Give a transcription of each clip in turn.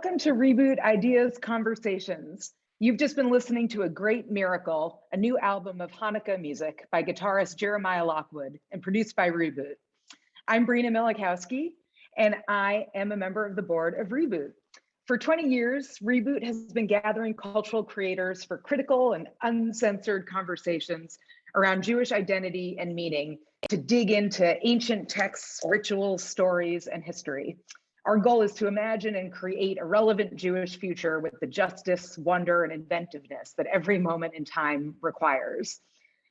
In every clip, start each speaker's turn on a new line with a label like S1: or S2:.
S1: Welcome to Reboot Ideas Conversations. You've just been listening to A Great Miracle, a new album of Hanukkah music by guitarist Jeremiah Lockwood and produced by Reboot. I'm Brina Milikowsky, and I am a member of the board of Reboot. For 20 years, Reboot has been gathering cultural creators for critical and uncensored conversations around Jewish identity and meaning to dig into ancient texts, rituals, stories, and history. Our goal is to imagine and create a relevant Jewish future with the justice, wonder, and inventiveness that every moment in time requires.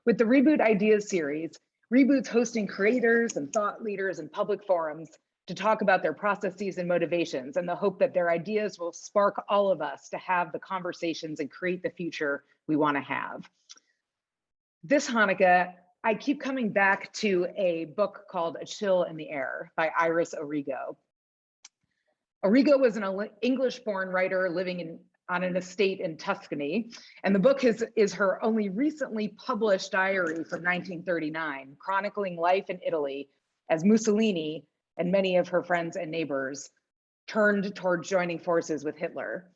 S1: With the Reboot Ideas series, Reboot's hosting creators and thought leaders in public forums to talk about their processes and motivations, and the hope that their ideas will spark all of us to have the conversations and create the future we want to have. This Hanukkah, I keep coming back to a book called A Chill in the Air by Ilyse Hogue. Hogue was an English-born writer living on an estate in Tuscany, and the book is her only recently published diary from 1939, chronicling life in Italy as Mussolini and many of her friends and neighbors turned toward joining forces with Hitler.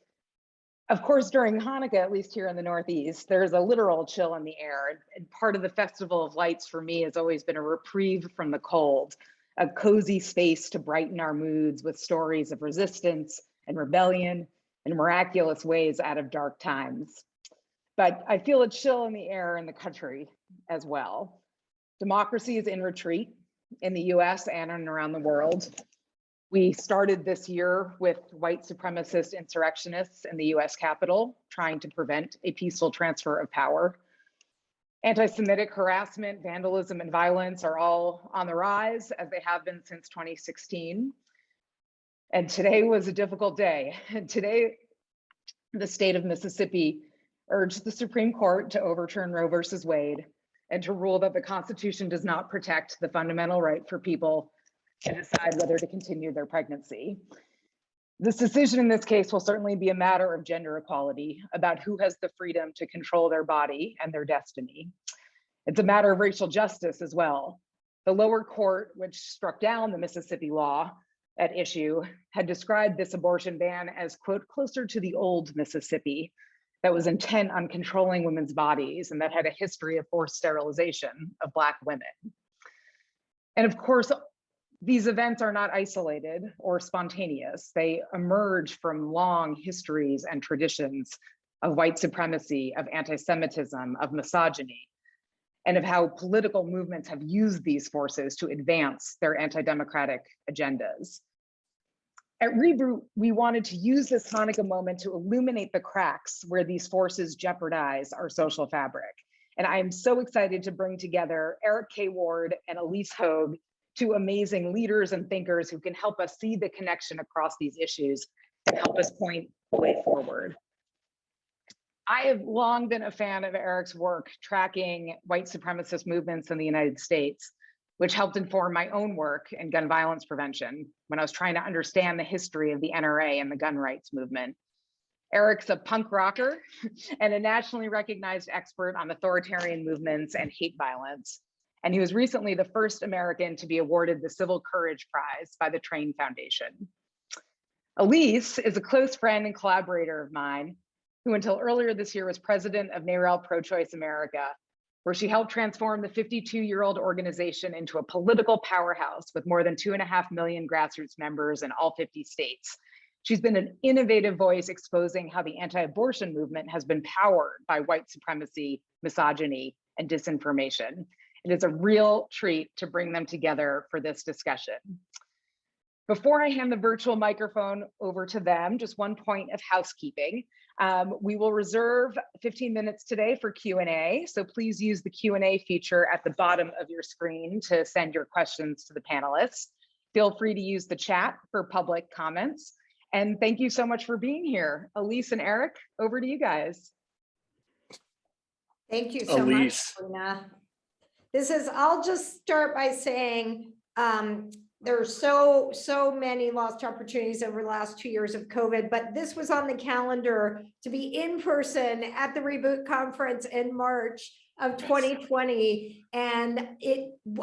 S1: Of course, during Hanukkah, at least here in the Northeast, there's a literal chill in the air, and part of the Festival of Lights for me has always been a reprieve from the cold, a cozy space to brighten our moods with stories of resistance and rebellion and miraculous ways out of dark times. But I feel a chill in the air in the country as well. Democracy is in retreat in the US and around the world. We started this year with white supremacist insurrectionists in the US Capitol trying to prevent a peaceful transfer of power. Anti-Semitic harassment, vandalism, and violence are all on the rise, as they have been since 2016. And today was a difficult day. And today, the state of Mississippi urged the Supreme Court to overturn Roe versus Wade and to rule that the Constitution does not protect the fundamental right for people to decide whether to continue their pregnancy. This decision in this case will certainly be a matter of gender equality, about who has the freedom to control their body and their destiny. It's a matter of racial justice as well. The lower court, which struck down the Mississippi law at issue, had described this abortion ban as, quote, closer to the old Mississippi that was intent on controlling women's bodies and that had a history of forced sterilization of Black women. And of course, these events are not isolated or spontaneous. They emerge from long histories and traditions of white supremacy, of anti-Semitism, of misogyny, and of how political movements have used these forces to advance their anti-democratic agendas. At Reboot, we wanted to use this Hanukkah moment to illuminate the cracks where these forces jeopardize our social fabric. And I am so excited to bring together Eric K. Ward and Ilyse Hogue, two amazing leaders and thinkers who can help us see the connection across these issues and help us point the way forward. I have long been a fan of Eric's work tracking white supremacist movements in the United States, which helped inform my own work in gun violence prevention when I was trying to understand the history of the NRA and the gun rights movement. Eric's a punk rocker and a nationally recognized expert on authoritarian movements and hate violence. And he was recently the first American to be awarded the Civil Courage Prize by the Train Foundation. Ilyse is a close friend and collaborator of mine, who until earlier this year was president of NARAL Pro-Choice America, where she helped transform the 52-year-old organization into a political powerhouse with more than 2.5 million grassroots members in all 50 states. She's been an innovative voice exposing how the anti-abortion movement has been powered by white supremacy, misogyny, and disinformation. It is a real treat to bring them together for this discussion. Before I hand the virtual microphone over to them, just one point of housekeeping. We will reserve 15 minutes today for Q&A, so please use the Q&A feature at the bottom of your screen to send your questions to the panelists. Feel free to use the chat for public comments. And thank you so much for being here. Ilyse and Eric, over to you guys.
S2: Thank you so much, Brina. I'll just start by saying there are so many lost opportunities over the last 2 years of COVID, but this was on the calendar to be in person at the Reboot conference in March. of 2020. And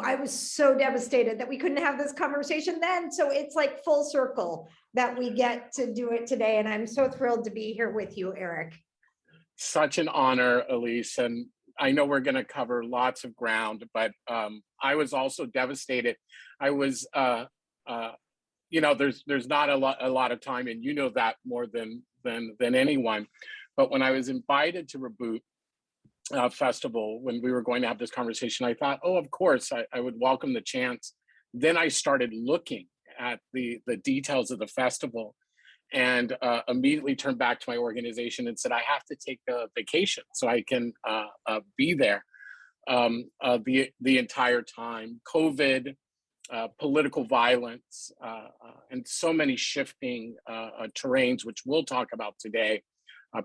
S2: I was so devastated that we couldn't have this conversation then. So it's like full circle that we get to do it today. And I'm so thrilled to be here with you, Eric.
S3: Such an honor, Ilyse. And I know we're going to cover lots of ground, but I was also devastated. I was, there's not a lot of time, and you know that more than anyone. But when I was invited to Reboot Festival, when we were going to have this conversation, I thought, oh, of course, I would welcome the chance. Then I started looking at the details of the festival, and immediately turned back to my organization and said, I have to take a vacation so I can be there the entire time. COVID, political violence, and so many shifting terrains, which we'll talk about today,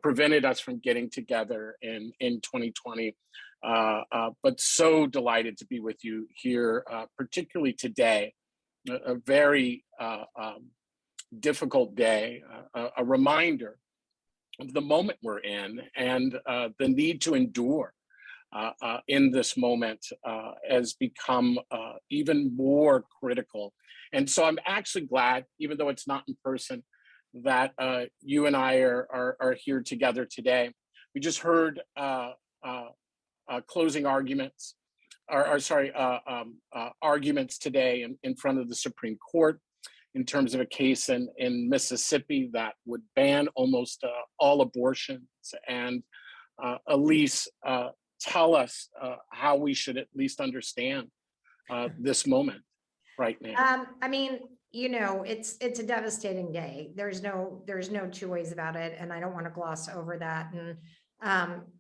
S3: prevented us from getting together in 2020. But so delighted to be with you here, particularly today, a very difficult day, a reminder of the moment we're in and the need to endure in this moment has become even more critical. And so I'm actually glad, even though it's not in person, that you and I are here together today. We just heard closing arguments, arguments today in front of the Supreme Court in terms of a case in Mississippi that would ban almost all abortions. And Ilyse, tell us how we should at least understand this moment right now.
S2: I mean, it's a devastating day. There's no two ways about it. And I don't want to gloss over that. And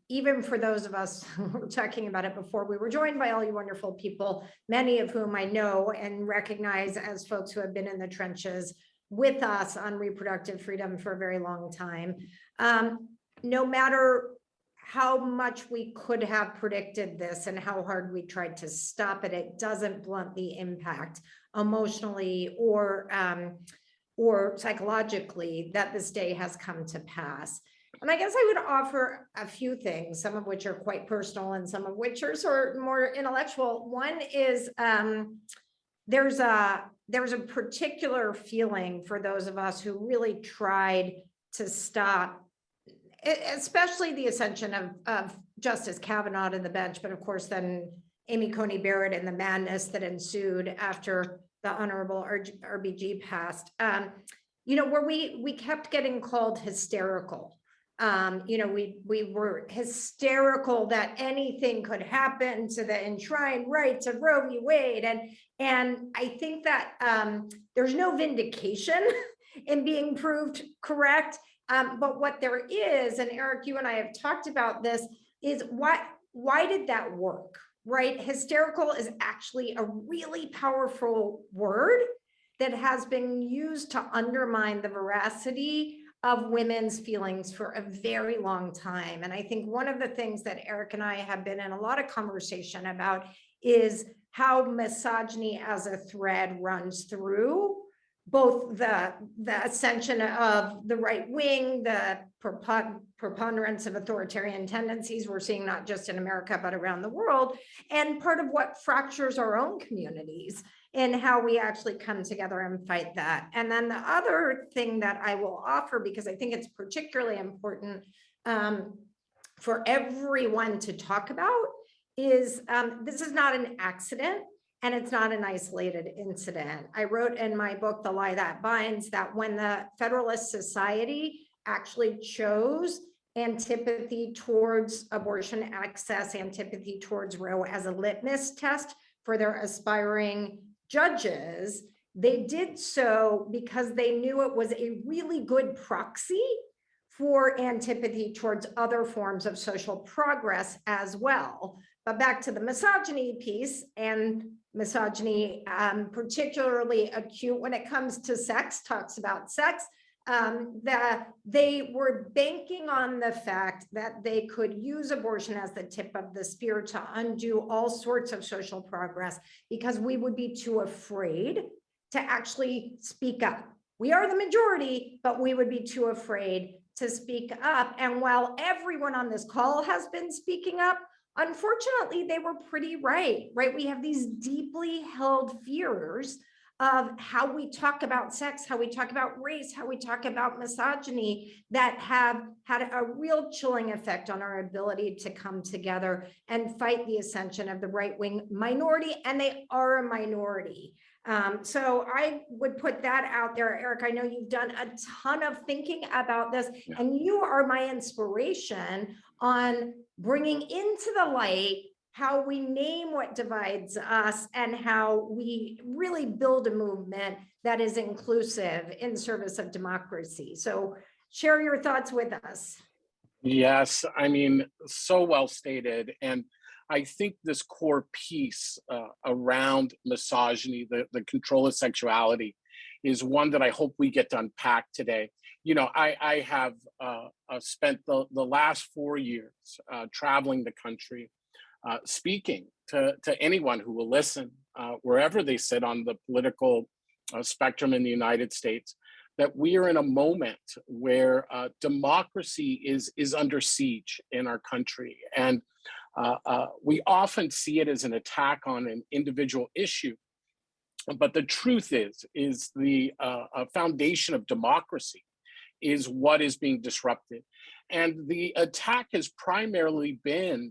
S2: even for those of us who were talking about it before, we were joined by all you wonderful people, many of whom I know and recognize as folks who have been in the trenches with us on reproductive freedom for a very long time. No matter how much we could have predicted this and how hard we tried to stop it, it doesn't blunt the impact emotionally or psychologically that this day has come to pass. And I guess I would offer a few things, some of which are quite personal and some of which are sort of more intellectual. One is there's a particular feeling for those of us who really tried to stop, especially the ascension of Justice Kavanaugh in the bench, but of course then Amy Coney Barrett and the madness that ensued after the Honorable RBG passed, where we kept getting called hysterical. We were hysterical that anything could happen to the enshrined rights of Roe v. Wade. And I think that there's no vindication in being proved correct. But what there is, and Eric, you and I have talked about this, is why did that work, right? Hysterical is actually a really powerful word that has been used to undermine the veracity of women's feelings for a very long time. And I think one of the things that Eric and I have been in a lot of conversation about is how misogyny as a thread runs through both the ascension of the right wing, the preponderance of authoritarian tendencies we're seeing not just in America, but around the world, and part of what fractures our own communities and how we actually come together and fight that. And then the other thing that I will offer, because I think it's particularly important for everyone to talk about, is this is not an accident. And it's not an isolated incident. I wrote in my book, The Lie That Binds, that when the Federalist Society actually chose antipathy towards abortion access, antipathy towards Roe as a litmus test for their aspiring judges, they did so because they knew it was a really good proxy for antipathy towards other forms of social progress as well. But back to the misogyny piece, and misogyny particularly acute when it comes to sex, talks about sex, that they were banking on the fact that they could use abortion as the tip of the spear to undo all sorts of social progress because we would be too afraid to actually speak up. We are the majority, but we would be too afraid to speak up. And while everyone on this call has been speaking up, Unfortunately, they were pretty right? We have these deeply held fears of how we talk about sex, how we talk about race, how we talk about misogyny, that have had a real chilling effect on our ability to come together and fight the ascension of the right-wing minority, and they are a minority. So I would put that out there. Eric, I know you've done a ton of thinking about this, and you are my inspiration on bringing into the light how we name what divides us and how we really build a movement that is inclusive in service of democracy. So share your thoughts with us.
S3: Yes, I mean, so well stated. And I think this core piece around misogyny, the control of sexuality, is one that I hope we get to unpack today. You know, I have spent the last 4 years traveling the country, speaking to anyone who will listen, wherever they sit on the political spectrum in the United States, that we are in a moment where democracy is under siege in our country. And we often see it as an attack on an individual issue. But the truth is the foundation of democracy is what is being disrupted. And the attack has primarily been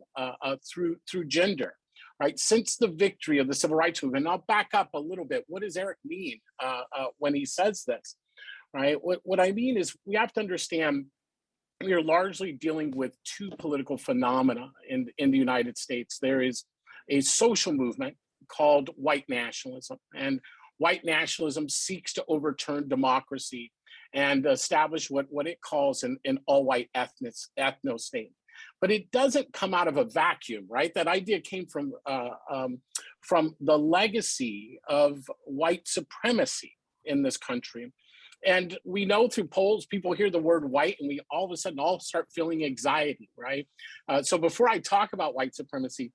S3: through gender, right? Since the victory of the civil rights movement, and I'll back up a little bit. What does Eric mean when he says this, right? What I mean is we have to understand we are largely dealing with two political phenomena in the United States. There is a social movement called white nationalism, and white nationalism seeks to overturn democracy and establish what it calls an all-white ethno-state. But it doesn't come out of a vacuum, right? That idea came from the legacy of white supremacy in this country. And we know through polls, people hear the word white and we all of a sudden all start feeling anxiety, right? So before I talk about white supremacy,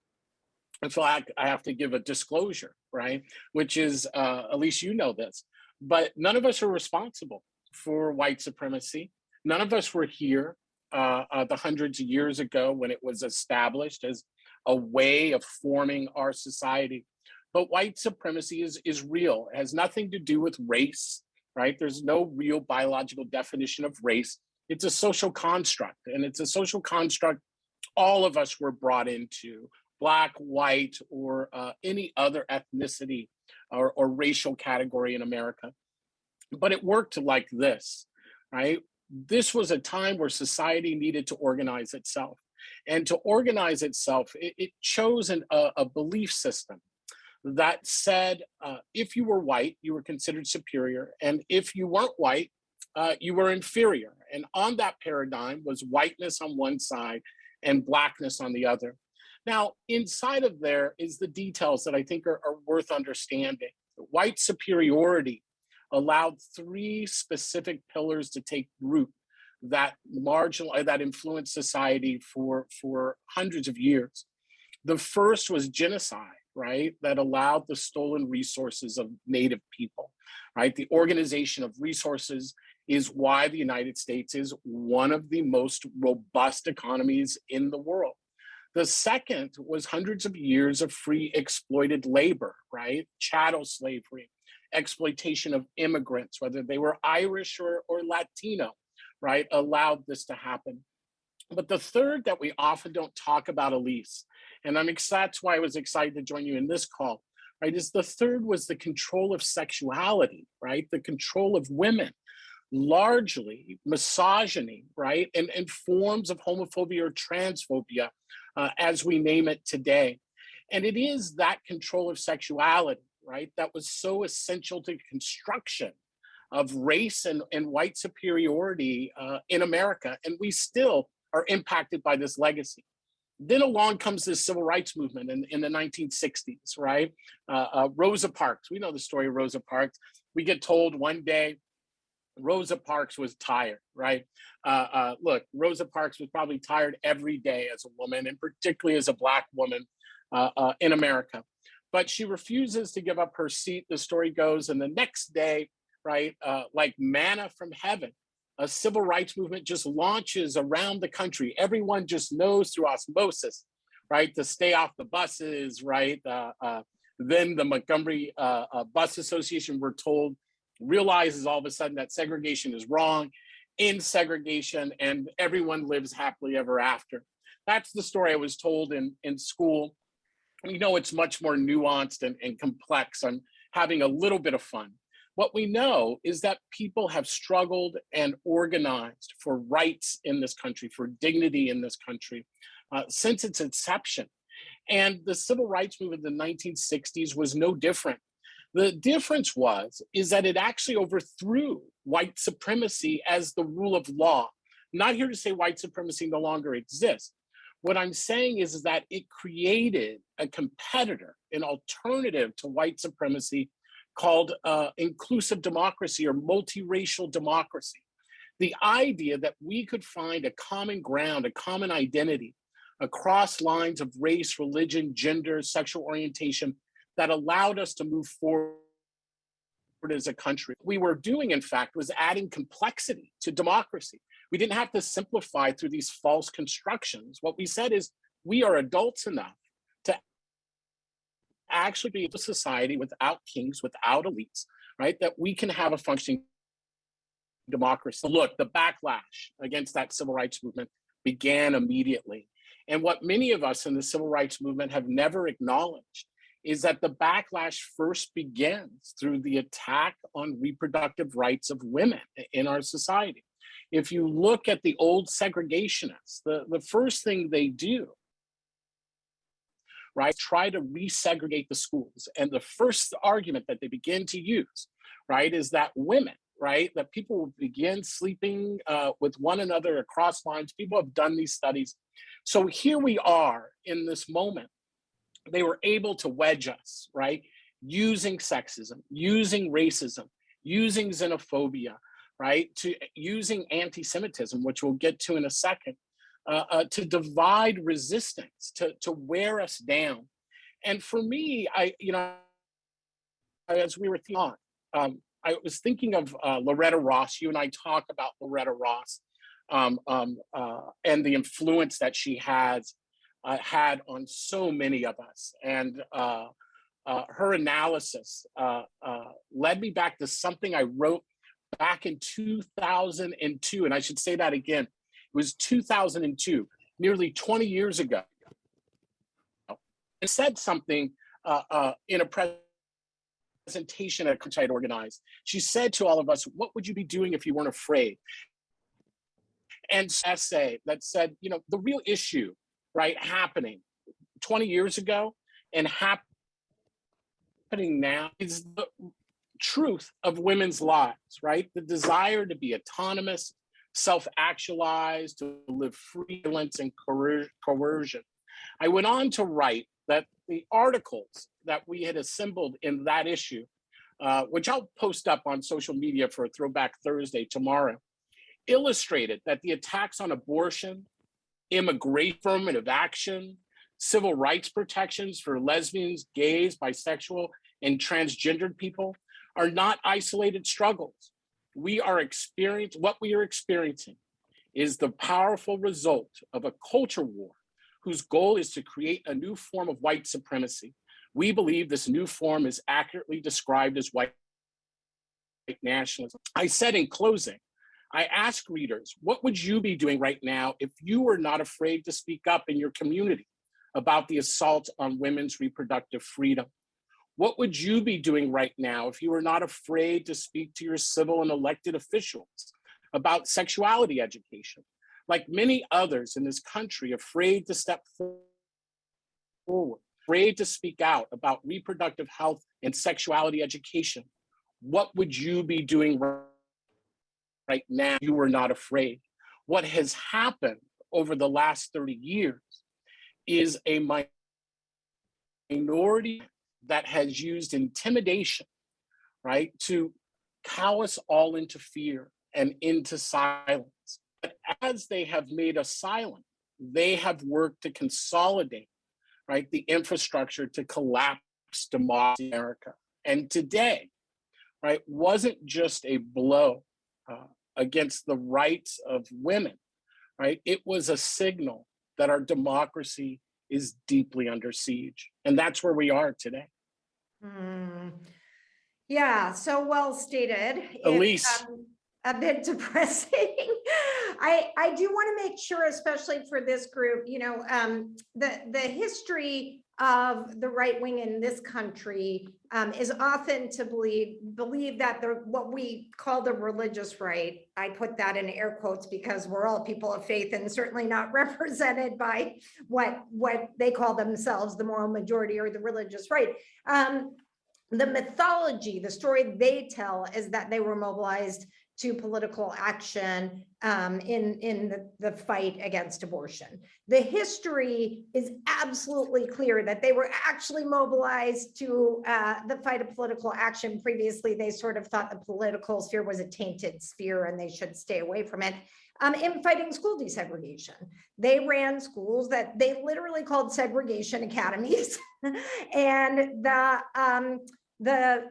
S3: I feel like I have to give a disclosure, right? Which is, at least you know this, but none of us are responsible for white supremacy. None of us were here the hundreds of years ago when it was established as a way of forming our society. But white supremacy is real. It has nothing to do with race, right? There's no real biological definition of race. It's a social construct, and it's a social construct all of us were brought into, Black, white, or any other ethnicity or racial category in America. But it worked like this, right? This was a time where society needed to organize itself. And to organize itself, it chose a belief system that said if you were white, you were considered superior. And if you weren't white, you were inferior. And on that paradigm was whiteness on one side and Blackness on the other. Now, inside of there is the details that I think are worth understanding. White superiority allowed three specific pillars to take root that influenced society for hundreds of years. The first was genocide, right? That allowed the stolen resources of Native people, right? The organization of resources is why the United States is one of the most robust economies in the world. The second was hundreds of years of free exploited labor, right? Chattel slavery, exploitation of immigrants, whether they were Irish or Latino, right? Allowed this to happen. But the third that we often don't talk about, Ilyse, and that's why I was excited to join you in this call, right? Is the third was the control of sexuality, right? The control of women, largely misogyny, right? And forms of homophobia or transphobia, as we name it today. And it is that control of sexuality, right? That was so essential to the construction of race and white superiority in America. And we still are impacted by this legacy. Then along comes this civil rights movement in the 1960s, right? Rosa Parks, we know the story of Rosa Parks. We get told one day Rosa Parks was tired, right? Look, Rosa Parks was probably tired every day as a woman, and particularly as a Black woman in America. But she refuses to give up her seat, the story goes, and the next day, right, like manna from heaven, a civil rights movement just launches around the country. Everyone just knows through osmosis right, to stay off the buses, right? Then the Montgomery Bus Association, we're told, realizes all of a sudden that segregation is wrong, in segregation, and everyone lives happily ever after. That's the story I was told in school. We know it's much more nuanced and complex. I'm having a little bit of fun. What we know is that people have struggled and organized for rights in this country, for dignity in this country, since its inception. And the civil rights movement in the 1960s was no different. The difference is that it actually overthrew white supremacy as the rule of law. I'm not here to say white supremacy no longer exists. What I'm saying is that it created a competitor, an alternative to white supremacy called inclusive democracy or multiracial democracy. The idea that we could find a common ground, a common identity across lines of race, religion, gender, sexual orientation that allowed us to move forward as a country. What we were doing, in fact, was adding complexity to democracy. We didn't have to simplify through these false constructions. What we said is we are adults enough to actually be a society without kings, without elites, right? That we can have a functioning democracy. Look, the backlash against that civil rights movement began immediately. And what many of us in the civil rights movement have never acknowledged is that the backlash first begins through the attack on reproductive rights of women in our society. If you look at the old segregationists, the first thing they do, right, try to resegregate the schools. And the first argument that they begin to use, right, is that women, right, that people will begin sleeping with one another across lines. People have done these studies. So here we are in this moment. They were able to wedge us, right, using sexism, using racism, using xenophobia, right, to using anti-Semitism, which we'll get to in a second, to divide resistance, to wear us down. And for me, as we were thinking on, I was thinking of Loretta Ross. You and I talk about Loretta Ross and the influence that she has had on so many of us. And her analysis led me back to something I wrote back in 2002. And I should say that again. It was 2002, nearly 20 years ago. It said something in a presentation at a country I'd organized. She said to all of us, what would you be doing if you weren't afraid? And an essay that said, you know, the real issue, right, happening 20 years ago and happening now is the truth of women's lives, right? The desire to be autonomous, self-actualized, to live free from violence and coercion. I went on to write that the articles that we had assembled in that issue, which I'll post up on social media for a Throwback Thursday tomorrow, illustrated that the attacks on abortion, immigration, affirmative action, civil rights protections for lesbians, gays, bisexual, and transgendered people are not isolated struggles. What we are experiencing is the powerful result of a culture war whose goal is to create a new form of white supremacy. We believe this new form is accurately described as white nationalism. I said in closing, I ask readers, what would you be doing right now if you were not afraid to speak up in your community about the assault on women's reproductive freedom? What would you be doing right now if you were not afraid to speak to your civil and elected officials about sexuality education? Like many others in this country, afraid to step forward, afraid to speak out about reproductive health and sexuality education. What would you be doing right now if you were not afraid? What has happened over the last 30 years is a minority that has used intimidation, right, to cow us all into fear and into silence. But as they have made us silent, they have worked to consolidate, right, the infrastructure to collapse democracy in America. And today, right, wasn't just a blow against the rights of women, right? It was a signal that our democracy is deeply under siege. And that's where we are today.
S2: Yeah, so well stated.
S3: Ilyse.
S2: It's a bit depressing. I do want to make sure, especially for this group, you know, the history of the right wing in this country is often to believe that what we call the religious right, I put that in air quotes because we're all people of faith and certainly not represented by what they call themselves, the moral majority or the religious right. The mythology, the story they tell is that they were mobilized to political action in the fight against abortion. The history is absolutely clear that they were actually mobilized to the fight of political action. Previously, they sort of thought the political sphere was a tainted sphere and they should stay away from it. In fighting school desegregation, they ran schools that they literally called segregation academies, and the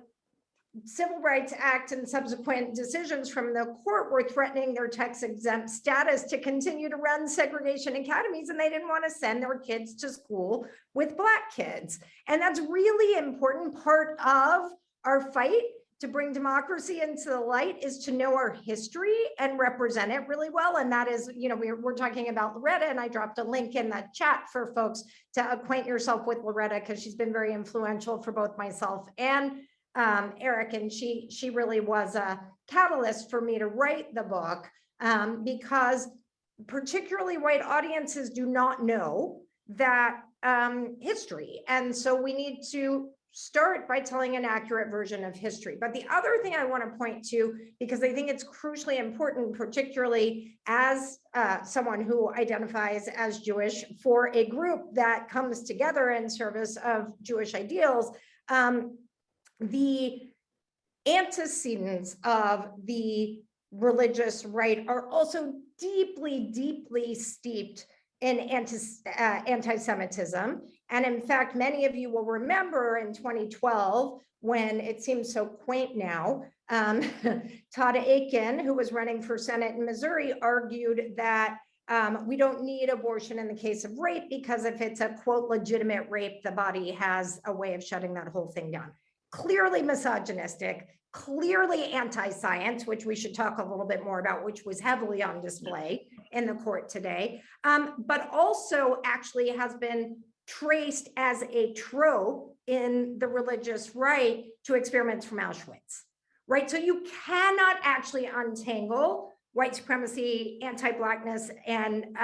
S2: Civil Rights Act and subsequent decisions from the court were threatening their tax-exempt status to continue to run segregation academies, and they didn't want to send their kids to school with Black kids. And that's really important part of our fight to bring democracy into the light, is to know our history and represent it really well. And that is, you know, we're talking about Loretta, and I dropped a link in the chat for folks to acquaint yourself with Loretta, because she's been very influential for both myself and Eric, and she really was a catalyst for me to write the book, because particularly white audiences do not know that history. And so we need to start by telling an accurate version of history. But the other thing I want to point to, because I think it's crucially important, particularly as someone who identifies as Jewish for a group that comes together in service of Jewish ideals, the antecedents of the religious right are also deeply, deeply steeped in anti-Semitism. And in fact, many of you will remember in 2012, when it seems so quaint now, Todd Akin, who was running for Senate in Missouri, argued that we don't need abortion in the case of rape, because if it's a, quote, legitimate rape, the body has a way of shutting that whole thing down. Clearly misogynistic, clearly anti-science, which we should talk a little bit more about, which was heavily on display in the court today, but also actually has been traced as a trope in the religious right to experiments from Auschwitz, right? So you cannot actually untangle white supremacy, anti-Blackness, and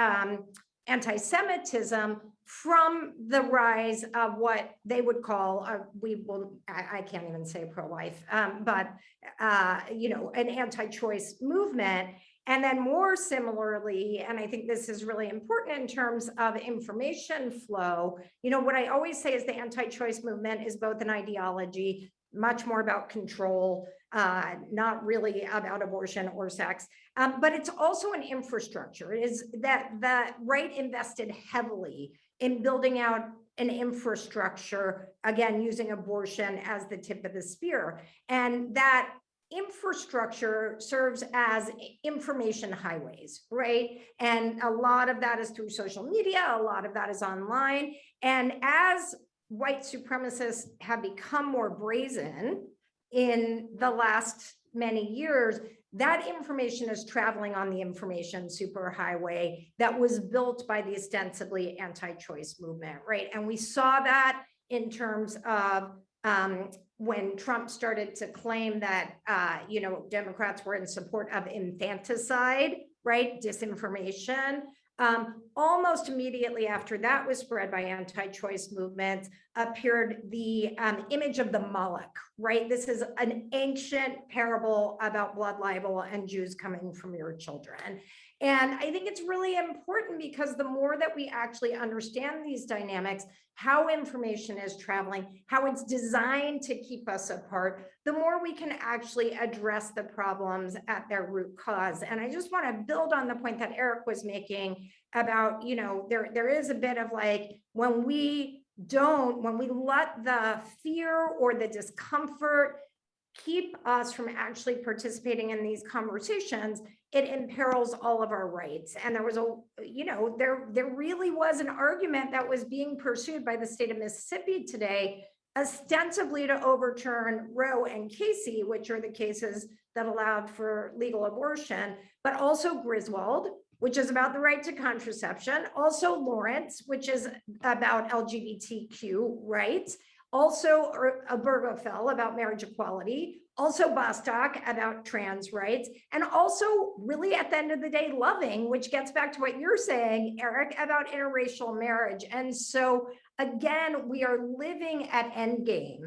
S2: anti-Semitism from the rise of what they would call, I can't even say pro-life, but you know, an anti-choice movement. And then more similarly, and I think this is really important in terms of information flow, you know, what I always say is the anti-choice movement is both an ideology, much more about control, not really about abortion or sex, but it's also an infrastructure. It is that the right invested heavily in building out an infrastructure, again, using abortion as the tip of the spear. And that infrastructure serves as information highways, right? And a lot of that is through social media, a lot of that is online. And as white supremacists have become more brazen in the last many years, that information is traveling on the information superhighway that was built by the ostensibly anti-choice movement, right? And we saw that in terms of when Trump started to claim that, you know, Democrats were in support of infanticide, right? Disinformation. Almost immediately after that was spread by anti-choice movements, appeared the image of the Moloch, right? This is an ancient parable about blood libel and Jews coming from your children. And I think it's really important, because the more that we actually understand these dynamics, how information is traveling, how it's designed to keep us apart, the more we can actually address the problems at their root cause. And I just want to build on the point that Eric was making about, you know, there is a bit of like, when we let the fear or the discomfort keep us from actually participating in these conversations, it imperils all of our rights. And there was there really was an argument that was being pursued by the state of Mississippi today, ostensibly to overturn Roe and Casey, which are the cases that allowed for legal abortion, but also Griswold, which is about the right to contraception, also Lawrence, which is about LGBTQ rights, also Obergefell about marriage equality, also Bostock about trans rights, and also really at the end of the day, Loving, which gets back to what you're saying, Eric, about interracial marriage. And so again, we are living at endgame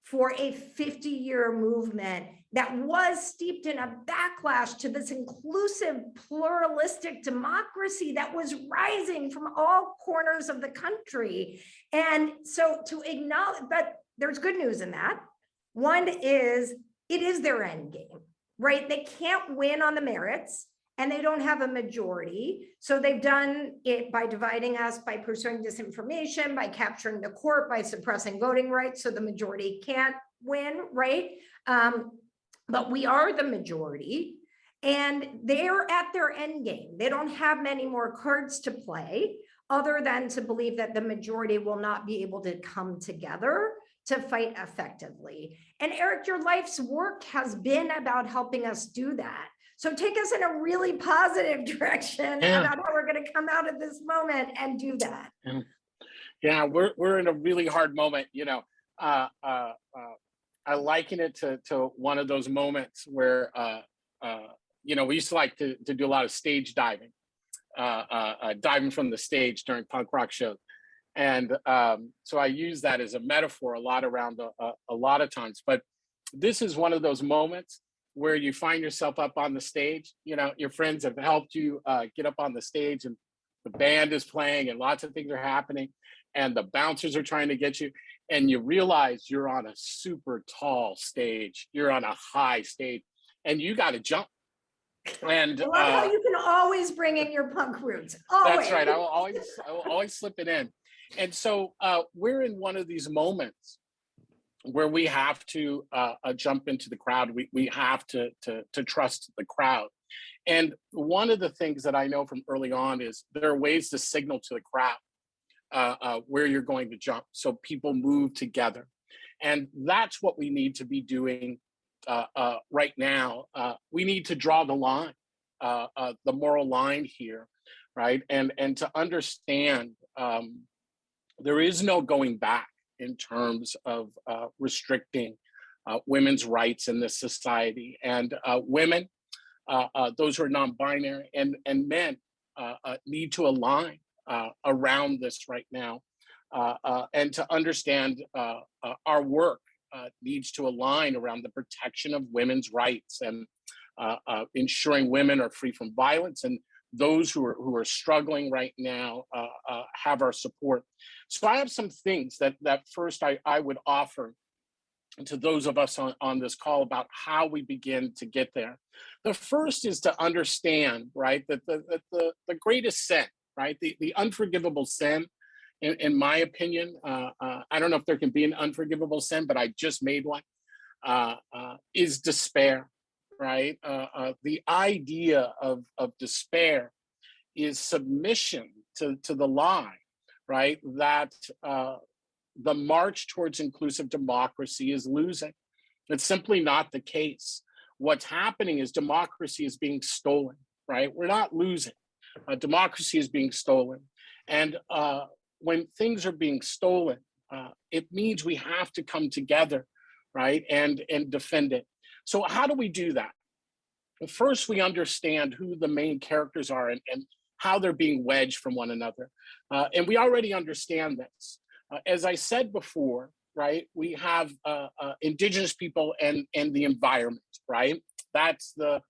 S2: for a 50-year movement that was steeped in a backlash to this inclusive, pluralistic democracy that was rising from all corners of the country. And so to acknowledge, but there's good news in that. One is, it is their end game, right? They can't win on the merits and they don't have a majority. So they've done it by dividing us, by pursuing disinformation, by capturing the court, by suppressing voting rights. So the majority can't win, right? But we are the majority and they're at their end game. They don't have many more cards to play other than to believe that the majority will not be able to come together to fight effectively. And Eric, your life's work has been about helping us do that. So take us in a really positive direction about how we're going to come out of this moment and do that.
S3: Yeah, we're in a really hard moment, I liken it to one of those moments where, we used to like to do a lot of stage diving, diving from the stage during punk rock shows. And so I use that as a metaphor a lot around a lot of times. But this is one of those moments where you find yourself up on the stage. Your friends have helped you get up on the stage and the band is playing and lots of things are happening and the bouncers are trying to get you. And you realize you're on a super tall stage. You're on a high stage and you got to jump. And
S2: I love how you can always bring in your punk roots. Always.
S3: That's right. I will always slip it in. And so we're in one of these moments where we have to jump into the crowd. We have to trust the crowd. And one of the things that I know from early on is there are ways to signal to the crowd where you're going to jump so people move together. And that's what we need to be doing right now. We need to draw the line, the moral line here, right? And to understand there is no going back in terms of restricting women's rights in this society. And women, those who are non-binary, and men need to align around this right now. And to understand our work needs to align around the protection of women's rights and ensuring women are free from violence, and those who are struggling right now have our support. So I have some things that first I would offer to those of us on this call about how we begin to get there. The first is to understand, right, that the greatest sin, right, the unforgivable sin, in my opinion, I don't know if there can be an unforgivable sin, but I just made one, is despair, right? The idea of despair is submission to the lie, right? That the march towards inclusive democracy is losing. It's simply not the case. What's happening is democracy is being stolen, right? We're not losing. Democracy is being stolen. And when things are being stolen, it means we have to come together, right? And defend it. So how do we do that? Well, first, we understand who the main characters are and how they're being wedged from one another. And we already understand this. As I said before, right, we have indigenous people and the environment, right? That's the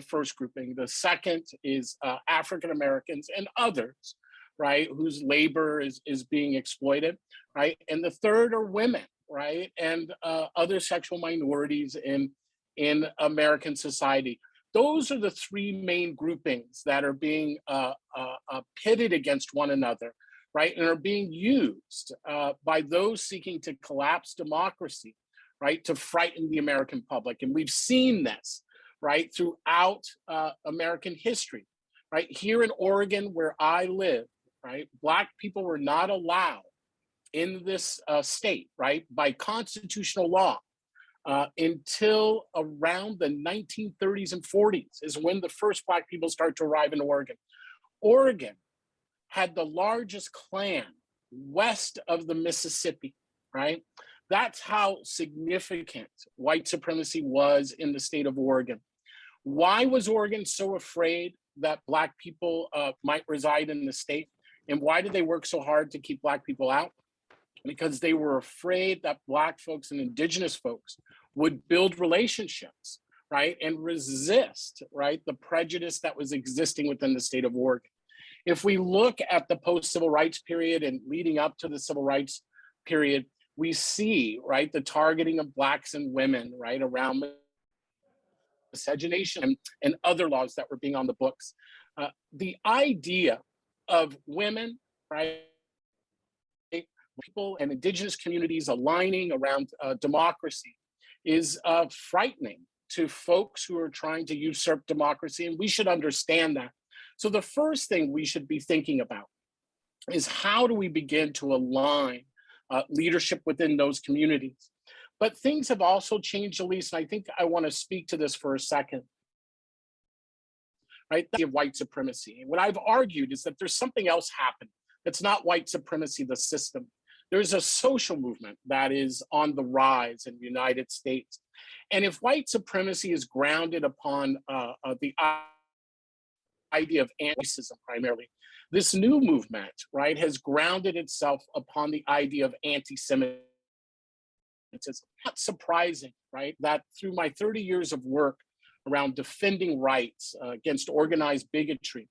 S3: first grouping. The second is African Americans and others, right, whose labor is being exploited, right? And the third are women, right, and other sexual minorities in American society. Those are the three main groupings that are being pitted against one another, right, and are being used by those seeking to collapse democracy, right, to frighten the American public. And we've seen this, right, throughout American history, right? Here in Oregon, where I live, right, Black people were not allowed in this state, right, by constitutional law until around the 1930s and 40s is when the first Black people start to arrive in Oregon. Oregon had the largest clan west of the Mississippi, right? That's how significant white supremacy was in the state of Oregon. Why was Oregon so afraid that Black people might reside in the state? And why did they work so hard to keep Black people out? Because they were afraid that Black folks and Indigenous folks would build relationships, right? And resist, right, the prejudice that was existing within the state of Oregon. If we look at the post-civil rights period and leading up to the civil rights period, we see, right, the targeting of Blacks and women, right, around miscegenation and other laws that were being on the books. The idea of women, right, people and Indigenous communities aligning around democracy is frightening to folks who are trying to usurp democracy, and we should understand that. So the first thing we should be thinking about is how do we begin to align leadership within those communities? But things have also changed, Ilyse, and I think I want to speak to this for a second. Right, of white supremacy. And what I've argued is that there's something else happening. It's not white supremacy, the system. There's a social movement that is on the rise in the United States. And if white supremacy is grounded upon the idea of anti-semitism primarily, this new movement, right, has grounded itself upon the idea of anti-Semitism. It's not surprising, right, that through my 30 years of work around defending rights against organized bigotry,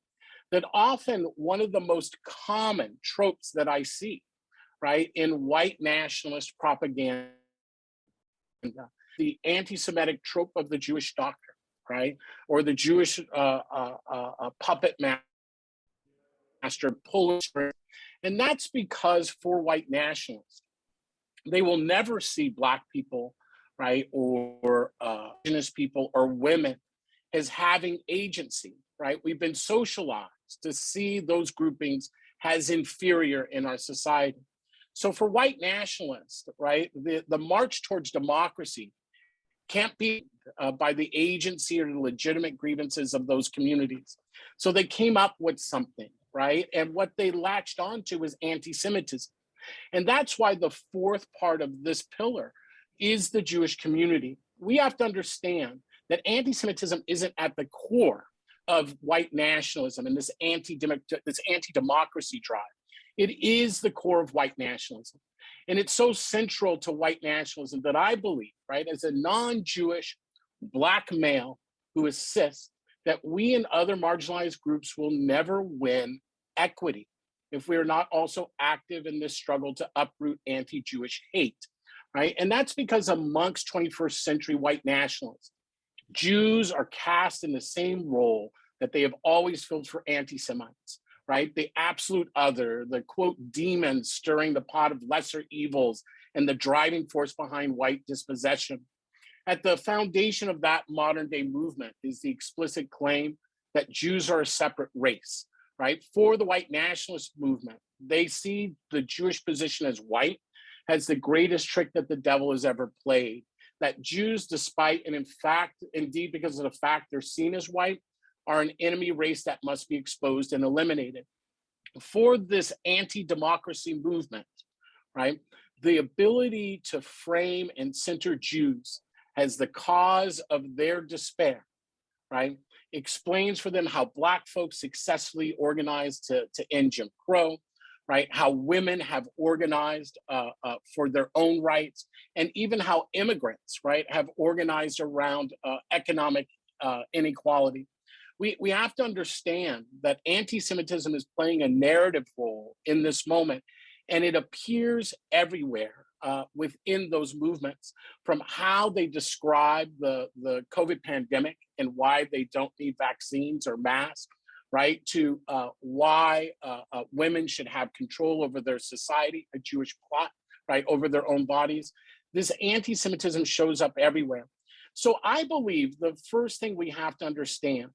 S3: that often one of the most common tropes that I see, right, in white nationalist propaganda, the anti-Semitic trope of the Jewish doctor, right, or the Jewish puppet master puller. And that's because for white nationalists, they will never see Black people, right, or Indigenous people or women as having agency, right? We've been socialized to see those groupings as inferior in our society. So for white nationalists, right, the march towards democracy can't be by the agency or the legitimate grievances of those communities. So they came up with something, right? And what they latched onto was anti-Semitism. And that's why the fourth part of this pillar is the Jewish community. We have to understand that anti-Semitism isn't at the core of white nationalism and this anti-democracy drive. It is the core of white nationalism. And it's so central to white nationalism that I believe, right, as a non-Jewish Black male who is cis, that we and other marginalized groups will never win equity if we are not also active in this struggle to uproot anti-Jewish hate, right? And that's because amongst 21st century white nationalists, Jews are cast in the same role that they have always filled for anti-Semites, right? The absolute other, the quote, demon stirring the pot of lesser evils and the driving force behind white dispossession. At the foundation of that modern day movement is the explicit claim that Jews are a separate race, right? For the white nationalist movement, they see the Jewish position as white as the greatest trick that the devil has ever played. That Jews, despite, and in fact, indeed, because of the fact they're seen as white, are an enemy race that must be exposed and eliminated. For this anti-democracy movement, right, the ability to frame and center Jews as the cause of their despair, right, explains for them how Black folks successfully organized to end Jim Crow, right, how women have organized for their own rights, and even how immigrants, right, have organized around economic inequality. We have to understand that anti-Semitism is playing a narrative role in this moment, and it appears everywhere within those movements, from how they describe the COVID pandemic and why they don't need vaccines or masks, right, to why women should have control over their society, a Jewish plot right, over their own bodies. This anti-Semitism shows up everywhere. So I believe the first thing we have to understand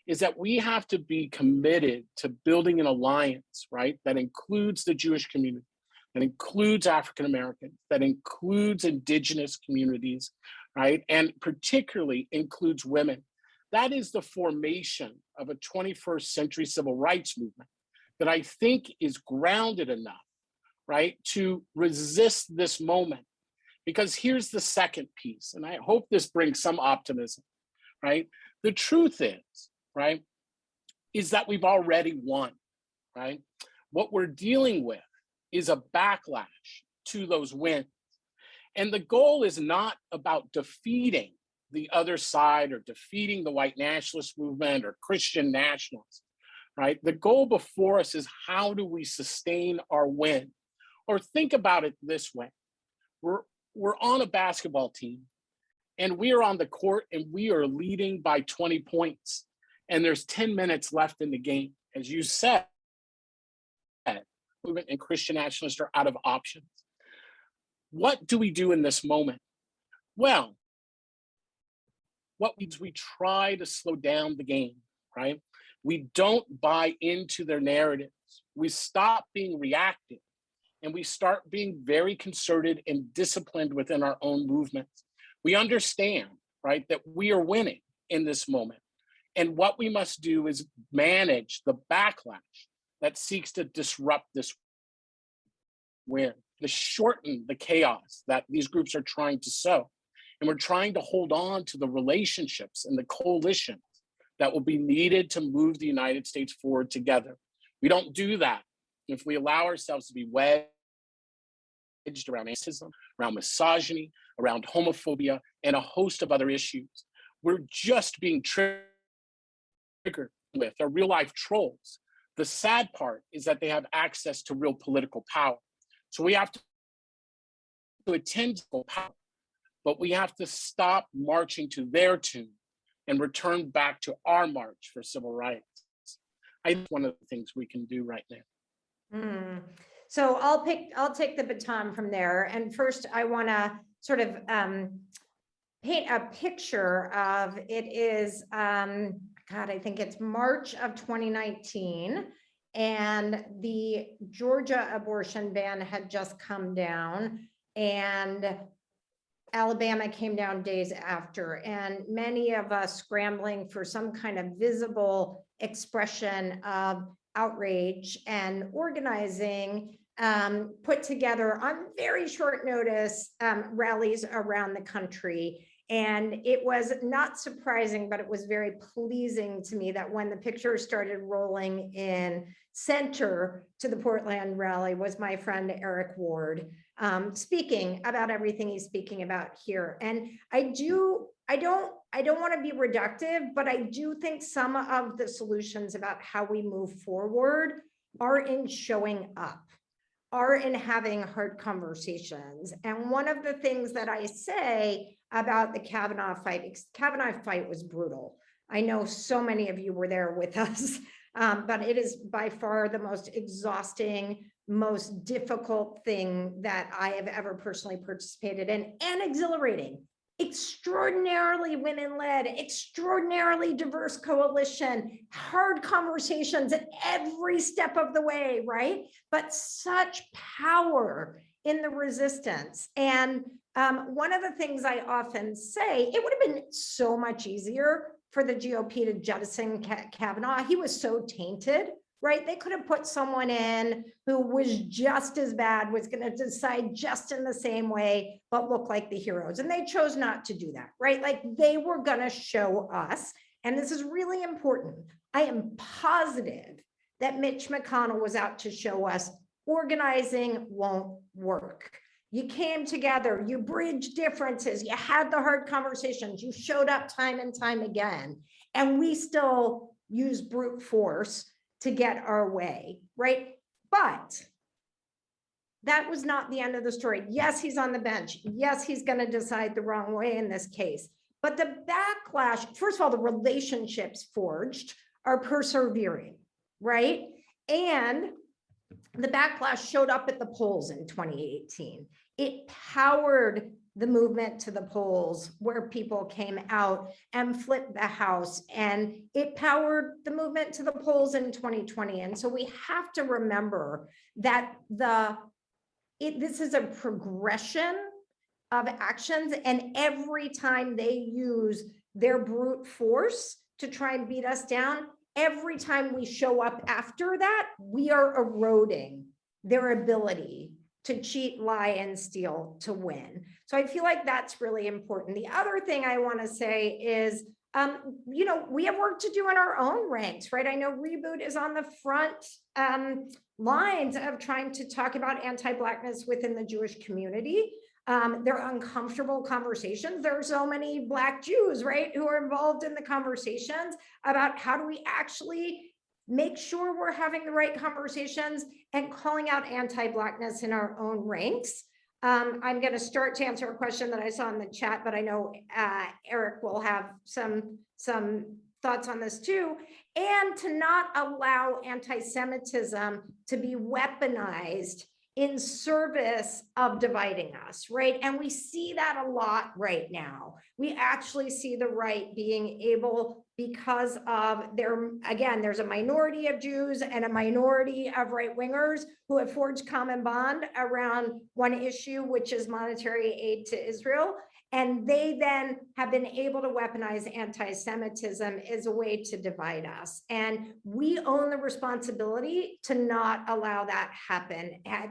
S3: is that we have to be committed to building an alliance, right, that includes the Jewish community, that includes African Americans, that includes indigenous communities, right, and particularly includes women. That is the formation of a 21st century civil rights movement that I think is grounded enough, right, to resist this moment. Because here's the second piece, and I hope this brings some optimism, right? The truth is, right, is that we've already won, right? What we're dealing with is a backlash to those wins. And the goal is not about defeating the other side or defeating the white nationalist movement or Christian nationalists, right? The goal before us is how do we sustain our win? Or think about it this way. We're on a basketball team and we are on the court and we are leading by 20 points and there's 10 minutes left in the game. As you said, movement and Christian nationalists are out of options. What do we do in this moment? Well, what we try to slow down the game, right? We don't buy into their narratives. We stop being reactive and we start being very concerted and disciplined within our own movements. We understand, right, that we are winning in this moment. And what we must do is manage the backlash that seeks to disrupt this win, to shorten the chaos that these groups are trying to sow. And we're trying to hold on to the relationships and the coalitions that will be needed to move the United States forward together. We don't do that if we allow ourselves to be wedged around racism, around misogyny, around homophobia, and a host of other issues. We're just being triggered with are real life trolls. The sad part is that they have access to real political power. So we have to attend to power, but we have to stop marching to their tune and return back to our march for civil rights. I think one of the things we can do right now.
S2: So I'll take the baton from there. And first I want to sort of paint a picture of it is, God, I think it's March of 2019. And the Georgia abortion ban had just come down and Alabama came down days after, and many of us scrambling for some kind of visible expression of outrage and organizing, put together on very short notice rallies around the country. And it was not surprising, but it was very pleasing to me that when the pictures started rolling in, center to the Portland rally was my friend Eric Ward, speaking about everything he's speaking about here. And I don't want to be reductive, but I do think some of the solutions about how we move forward are in showing up, are in having hard conversations. And one of the things that I say about the Kavanaugh fight was brutal. I know so many of you were there with us, but it is by far the most exhausting, most difficult thing that I have ever personally participated in, and exhilarating. Extraordinarily women-led, extraordinarily diverse coalition, hard conversations at every step of the way, right? But such power in the resistance. And one of the things I often say, it would have been so much easier for the GOP to jettison Kavanaugh. He was so tainted, right? They could have put someone in who was just as bad, was going to decide just in the same way, but look like the heroes. And they chose not to do that, right? Like they were going to show us, and this is really important. I am positive that Mitch McConnell was out to show us organizing won't work. You came together, you bridged differences, you had the hard conversations, you showed up time and time again, and we still use brute force to get our way, right? But that was not the end of the story. Yes, he's on the bench. Yes, he's going to decide the wrong way in this case. But the backlash, first of all, the relationships forged are persevering, right? And the backlash showed up at the polls in 2018. It powered the movement to the polls where people came out and flipped the House, and it powered the movement to the polls in 2020. And so we have to remember that this is a progression of actions, and every time they use their brute force to try and beat us down, every time we show up after that, we are eroding their ability to cheat, lie, and steal to win. So I feel like that's really important. The other thing I want to say is, we have work to do in our own ranks, right? I know Reboot is on the front lines of trying to talk about anti-Blackness within the Jewish community. They're uncomfortable conversations. There are so many Black Jews, right, who are involved in the conversations about how do we actually make sure we're having the right conversations and calling out anti-Blackness in our own ranks. I'm going to start to answer a question that I saw in the chat, but I know Eric will have some thoughts on this too, and to not allow anti-Semitism to be weaponized in service of dividing us, right? And we see that a lot right now. We actually see the right being able, because of there's a minority of Jews and a minority of right-wingers who have forged common bond around one issue, which is monetary aid to Israel. And they then have been able to weaponize anti-Semitism as a way to divide us. And we own the responsibility to not allow that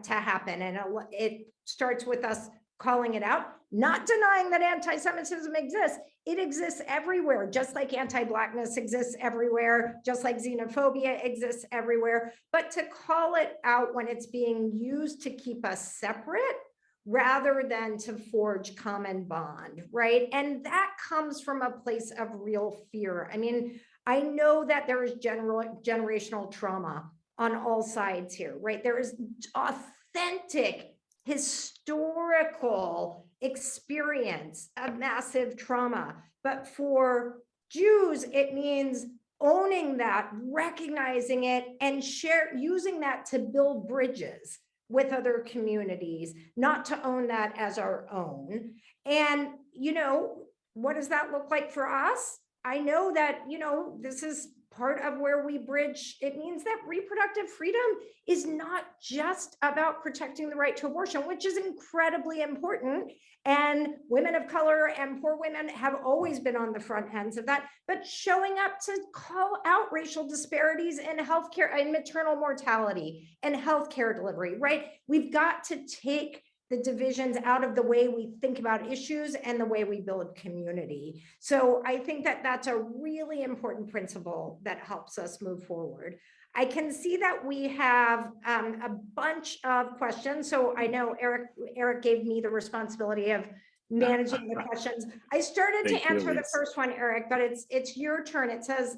S2: to happen. And it starts with us calling it out, not denying that anti-Semitism exists. It exists everywhere, just like anti-Blackness exists everywhere, just like xenophobia exists everywhere. But to call it out when it's being used to keep us separate, rather than to forge common bond, right? And that comes from a place of real fear. I mean, I know that there is generational trauma on all sides here, right? There is authentic, historical experience of massive trauma. But for Jews, it means owning that, recognizing it, and using that to build bridges with other communities, not to own that as our own. And, what does that look like for us? I know that, this is part of where we bridge. It means that reproductive freedom is not just about protecting the right to abortion, which is incredibly important. And women of color and poor women have always been on the front ends of that, but showing up to call out racial disparities in healthcare and maternal mortality and healthcare delivery, right? We've got to take the divisions out of the way we think about issues and the way we build community. So I think that that's a really important principle that helps us move forward. I can see that we have a bunch of questions. So I know Eric gave me the responsibility of managing the questions. I started to answer the first one, Eric, but it's your turn. It says,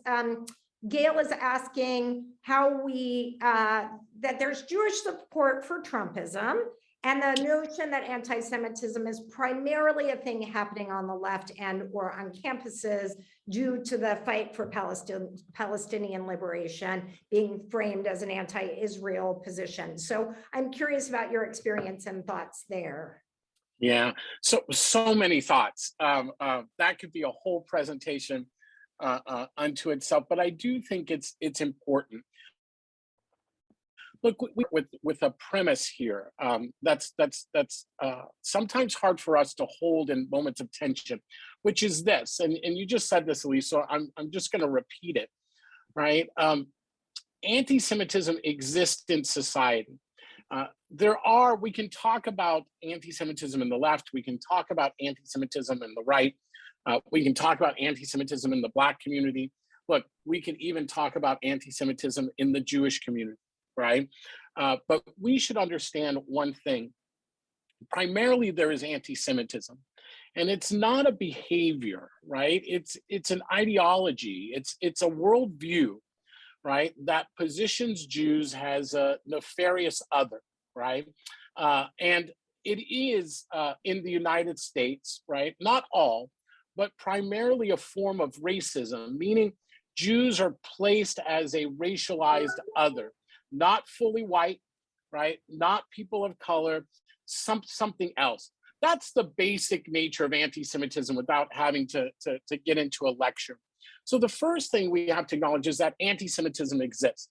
S2: Gail is asking how that there's Jewish support for Trumpism, and the notion that anti-Semitism is primarily a thing happening on the left and or on campuses due to the fight for Palestinian liberation being framed as an anti-Israel position. So I'm curious about your experience and thoughts there.
S3: Yeah, so many thoughts. That could be a whole presentation unto itself, but I do think it's important. Look, with a premise here that's sometimes hard for us to hold in moments of tension, which is this, and you just said this, Ilyse, so I'm just going to repeat it, right? Anti-Semitism exists in society. We can talk about anti-Semitism in the left, we can talk about anti-Semitism in the right, we can talk about anti-Semitism in the Black community. Look, we can even talk about anti-Semitism in the Jewish community. Right? But we should understand one thing. Primarily, there is anti-Semitism, and it's not a behavior, right? It's an ideology. It's a worldview, right? That positions Jews as a nefarious other, right? And it is in the United States, right? Not all, but primarily a form of racism, meaning Jews are placed as a racialized other. Not fully white, right? Not people of color, something else. That's the basic nature of anti-Semitism without having to get into a lecture. So the first thing we have to acknowledge is that anti-Semitism exists.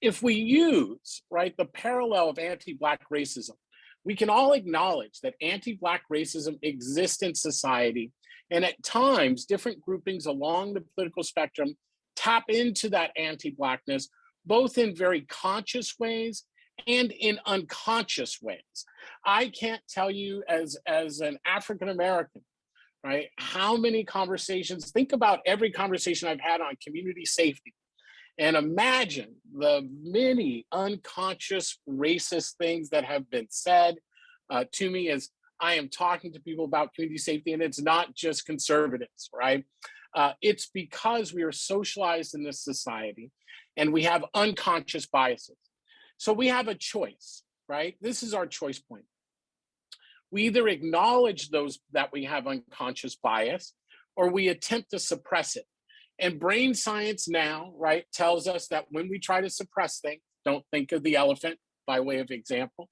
S3: If we use, right, the parallel of anti-Black racism, we can all acknowledge that anti-Black racism exists in society, and at times, different groupings along the political spectrum tap into that anti-Blackness, both in very conscious ways and in unconscious ways. I can't tell you as an African-American, right, how many conversations, think about every conversation I've had on community safety, and imagine the many unconscious racist things that have been said to me as I am talking to people about community safety. And it's not just conservatives, right? It's because we are socialized in this society and we have unconscious biases. So we have a choice, right? This is our choice point. We either acknowledge those that we have unconscious bias, or we attempt to suppress it. And brain science now, right, tells us that when we try to suppress things, don't think of the elephant by way of example,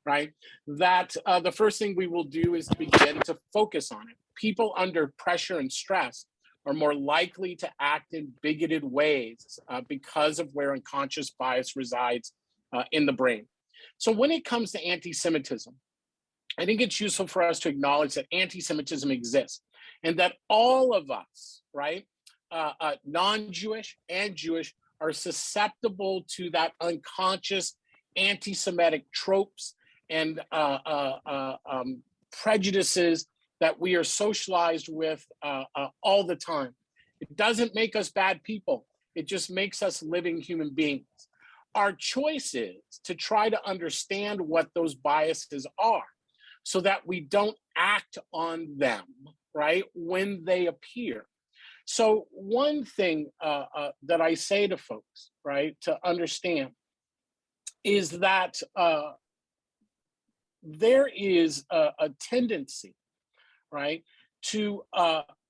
S3: right, that the first thing we will do is begin to focus on it. People under pressure and stress are more likely to act in bigoted ways because of where unconscious bias resides in the brain. So when it comes to anti-Semitism, I think it's useful for us to acknowledge that anti-Semitism exists and that all of us, right, non-Jewish and Jewish, are susceptible to that unconscious anti-Semitic tropes and prejudices that we are socialized with all the time. It doesn't make us bad people. It just makes us living human beings. Our choice is to try to understand what those biases are so that we don't act on them, right, when they appear. So one thing that I say to folks, right, to understand is that there is a tendency, right, to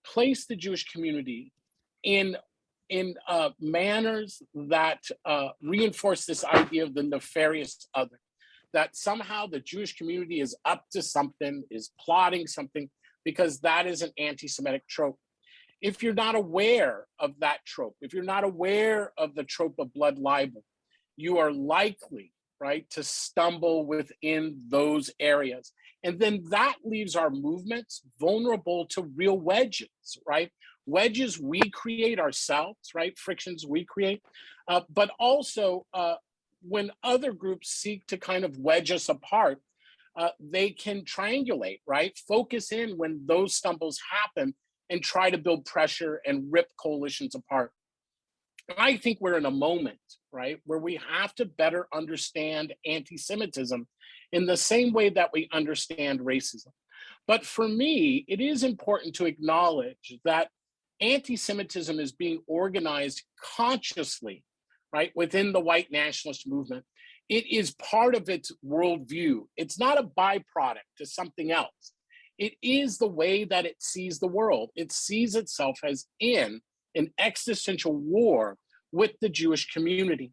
S3: place the Jewish community in manners that reinforce this idea of the nefarious other, that somehow the Jewish community is up to something, is plotting something, because that is an anti-Semitic trope. If you're not aware of that trope, if you're not aware of the trope of blood libel, you are likely, right, to stumble within those areas. And then that leaves our movements vulnerable to real wedges, right? Wedges we create ourselves, right? Frictions we create, but also when other groups seek to kind of wedge us apart, they can triangulate, right? Focus in when those stumbles happen and try to build pressure and rip coalitions apart. I think we're in a moment, right, where we have to better understand anti-Semitism in the same way that we understand racism. But for me, it is important to acknowledge that anti-Semitism is being organized consciously, right, within the white nationalist movement. It is part of its worldview. It's not a byproduct to something else. It is the way that it sees the world. It sees itself as in an existential war with the Jewish community.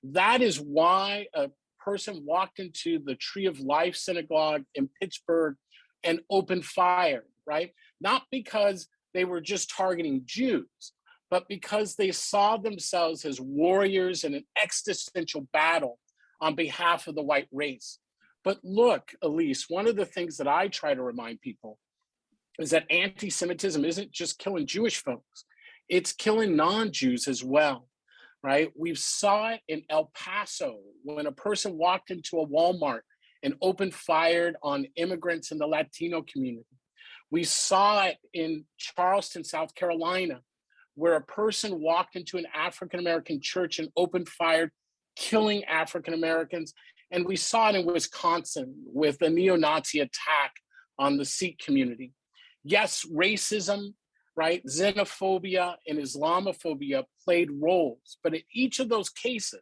S3: That is why a person walked into the Tree of Life synagogue in Pittsburgh and opened fire, right? Not because they were just targeting Jews, but because they saw themselves as warriors in an existential battle on behalf of the white race. But look, Ilyse, one of the things that I try to remind people is that anti-Semitism isn't just killing Jewish folks, it's killing non-Jews as well, right? We saw it in El Paso when a person walked into a Walmart and opened fire on immigrants in the Latino community. We saw it in Charleston, South Carolina, where a person walked into an African-American church and opened fire, killing African-Americans. And we saw it in Wisconsin with a neo-Nazi attack on the Sikh community. Yes, racism, right, xenophobia and Islamophobia played roles, but in each of those cases,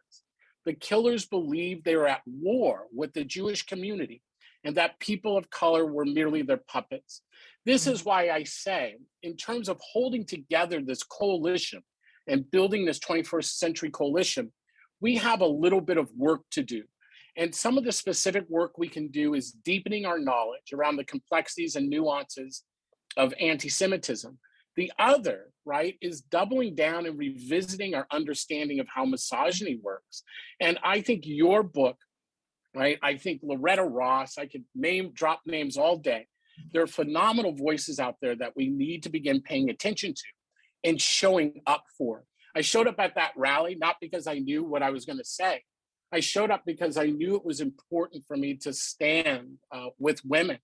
S3: the killers believed they were at war with the Jewish community and that people of color were merely their puppets. This is why I say, in terms of holding together this coalition and building this 21st century coalition, we have a little bit of work to do. And some of the specific work we can do is deepening our knowledge around the complexities and nuances of anti-Semitism. The other, right, is doubling down and revisiting our understanding of how misogyny works. And I think your book, right, I think Loretta Ross, I could drop names all day. There are phenomenal voices out there that we need to begin paying attention to and showing up for. I showed up at that rally, not because I knew what I was going to say. I showed up because I knew it was important for me to stand with women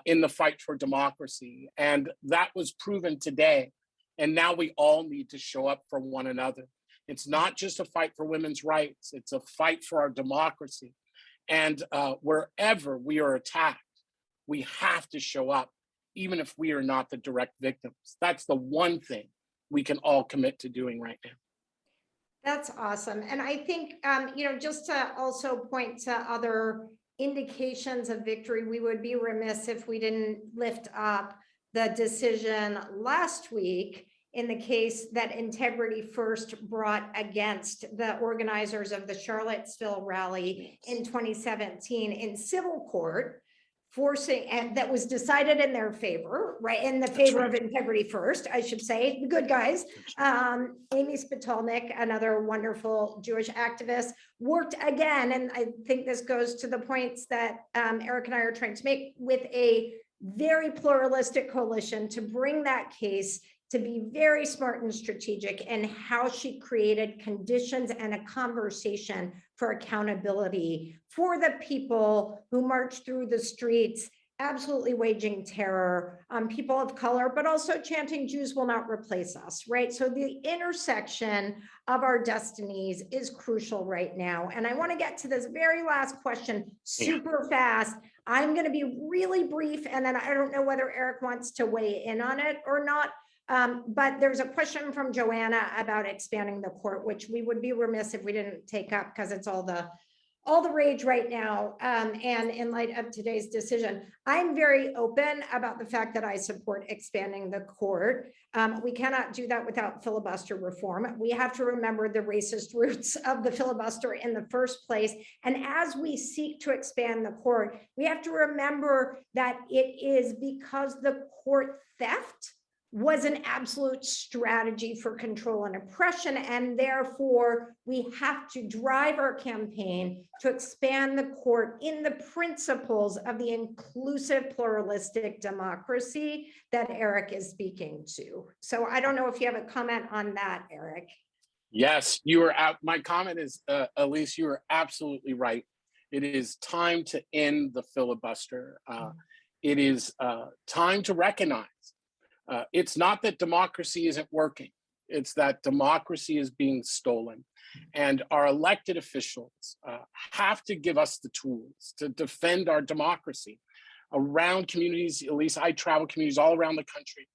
S3: in the fight for democracy. And that was proven today. And now we all need to show up for one another. It's not just a fight for women's rights, it's a fight for our democracy. And wherever we are attacked, we have to show up, even if we are not the direct victims. That's the one thing we can all commit to doing right now.
S2: That's awesome. And I think, just to also point to other indications of victory, we would be remiss if we didn't lift up the decision last week in the case that Integrity First brought against the organizers of the Charlottesville rally in 2017 in civil court, forcing, and that was decided in their favor, right? In the favor of Integrity First, I should say, the good guys. Amy Spitalnik, another wonderful Jewish activist, worked again, and I think this goes to the points that Eric and I are trying to make, with a very pluralistic coalition to bring that case to be very smart and strategic in how she created conditions and a conversation for accountability for the people who marched through the streets, absolutely waging terror, people of color, but also chanting Jews will not replace us, right? So the intersection of our destinies is crucial right now. And I want to get to this very last question super fast. I'm going to be really brief, and then I don't know whether Eric wants to weigh in on it or not. But there's a question from Joanna about expanding the court, which we would be remiss if we didn't take up because it's all the rage right now. And in light of today's decision, I'm very open about the fact that I support expanding the court. We cannot do that without filibuster reform. We have to remember the racist roots of the filibuster in the first place. And as we seek to expand the court, we have to remember that it is because the court theft was an absolute strategy for control and oppression. And therefore, we have to drive our campaign to expand the court in the principles of the inclusive, pluralistic democracy that Eric is speaking to. So I don't know if you have a comment on that, Eric.
S3: Yes, you are out. My comment is, Ilyse, you are absolutely right. It is time to end the filibuster. It is time to recognize it's not that democracy isn't working. It's that democracy is being stolen. And our elected officials have to give us the tools to defend our democracy around communities. At least I travel communities all around the country,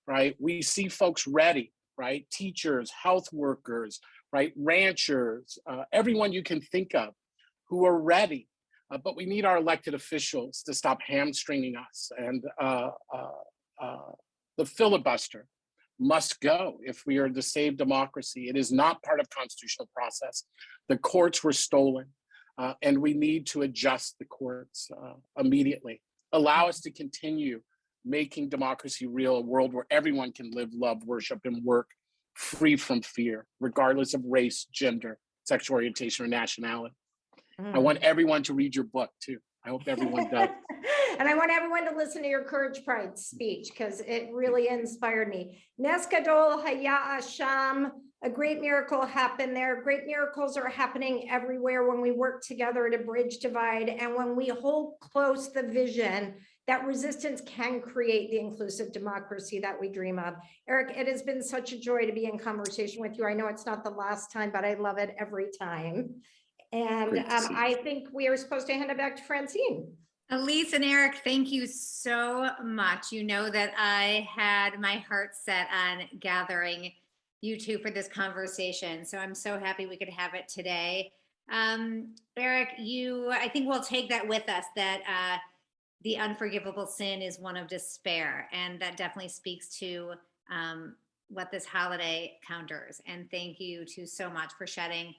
S3: right? We see folks ready, right? Teachers, health workers, right? Ranchers, everyone you can think of who are ready. But we need our elected officials to stop hamstringing us. And the filibuster must go if we are to save democracy. It is not part of constitutional process. The courts were stolen, and we need to adjust the courts immediately. Allow us to continue making democracy real, a world where everyone can live, love, worship, and work free from fear, regardless of race, gender, sexual orientation, or nationality. I want everyone to read your book too. I hope everyone does.
S2: And I want everyone to listen to your Courage Pride speech because it really inspired me. Nes Gadol Haya Asham, a great miracle happened there. Great miracles are happening everywhere when we work together to bridge divide and when we hold close the vision that resistance can create the inclusive democracy that we dream of. Eric, it has been such a joy to be in conversation with you. I know it's not the last time, but I love it every time. And I think we are supposed to hand it back to Francine.
S4: Ilyse and Eric, thank you so much. You know that I had my heart set on gathering you two for this conversation. So I'm so happy we could have it today. Eric, I think we'll take that with us, that the unforgivable sin is one of despair. And that definitely speaks to what this holiday counters. And thank you so much for shedding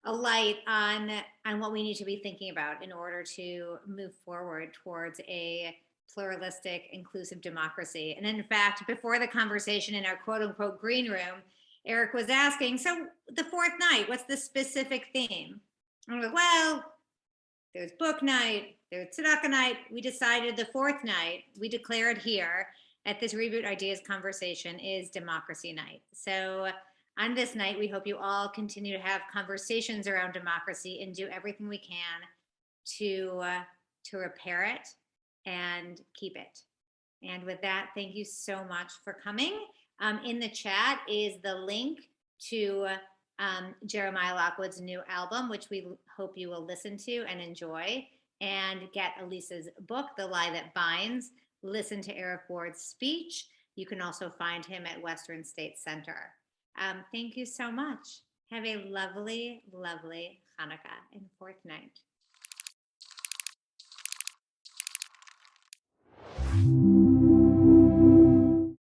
S4: a light on what we need to be thinking about in order to move forward towards a pluralistic, inclusive democracy. And in fact, before the conversation in our quote unquote green room, Eric was asking, so the fourth night, what's the specific theme? And I'm like, well, there's book night, there's tzedakah night. We decided the fourth night, we declared here at this Reboot Ideas conversation is democracy night. So on this night, we hope you all continue to have conversations around democracy and do everything we can to repair it and keep it. And with that, thank you so much for coming. In the chat is the link to Jeremiah Lockwood's new album, which we hope you will listen to and enjoy, and get Ilyse's book, The Lie That Binds. Listen to Eric Ward's speech. You can also find him at Western State Center. Thank you so much. Have a lovely, lovely Hanukkah and fourth night.